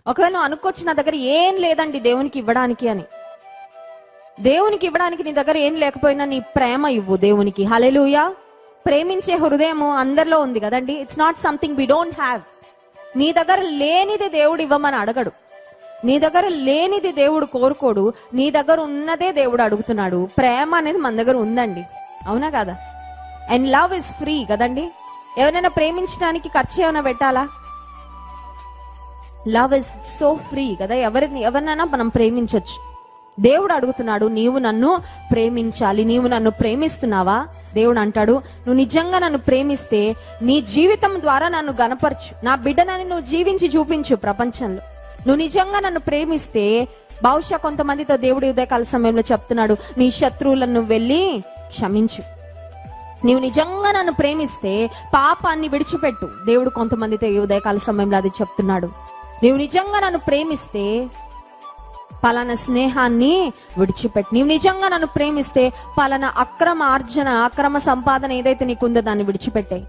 ఒకవేళ నువ్వు అనుకోవచ్చు నా దగ్గర ఏం లేదండి దేవునికి ఇవ్వడానికి అని. దేవునికి ఇవ్వడానికి నీ దగ్గర ఏం లేకపోయినా నీ ప్రేమ ఇవ్వు దేవునికి. హల్లెలూయా. ప్రేమించే హృదయం అందరిలో ఉంది కదండి. It's not something we don't have. నీ దగ్గర లేనిది దేవుడు ఇవ్వమని అడగడు. నీ దగ్గర లేనిది దేవుడు కోరుకోడు. నీ దగ్గర ఉన్నదే దేవుడు అడుగుతున్నాడు. ప్రేమ అనేది మన దగ్గర ఉందండి, అవునా కదా? అండ్ లవ్ ఇస్ ఫ్రీ కదండి. ఎవరైనా ప్రేమించడానికి ఖర్చు ఏమైనా పెట్టాలా? లవ్ ఇస్ సో ఫ్రీ కదా. ఎవరినైనా మనం ప్రేమించవచ్చు. దేవుడు అడుగుతున్నాడు, నీవు నన్ను ప్రేమించాలి. నీవు నన్ను ప్రేమిస్తున్నావా? దేవుడు అంటాడు, నువ్వు నిజంగా నన్ను ప్రేమిస్తే నీ జీవితం ద్వారా నన్ను గనపరచు. నా బిడ్డనని నువ్వు జీవించి చూపించు ప్రపంచంలో. నువ్వు నిజంగా నన్ను ప్రేమిస్తే, బహుశా కొంతమందితో దేవుడు ఉదయకాల సమయంలో చెప్తున్నాడు, నీ శత్రువులను వెళ్ళి క్షమించు. నీవు నిజంగా నన్ను ప్రేమిస్తే పాపాన్ని విడిచిపెట్టు. దేవుడు కొంతమందితో ఈ ఉదయకాల సమయంలో అది చెప్తున్నాడు. నీవు నిజంగా నన్ను ప్రేమిస్తే పలానా స్నేహాన్ని విడిచిపెట్టు. నీవు నిజంగా నన్ను ప్రేమిస్తే పలానా అక్రమ సంపాదన ఏదైతే నీకుందో దాన్ని విడిచిపెట్టాయి.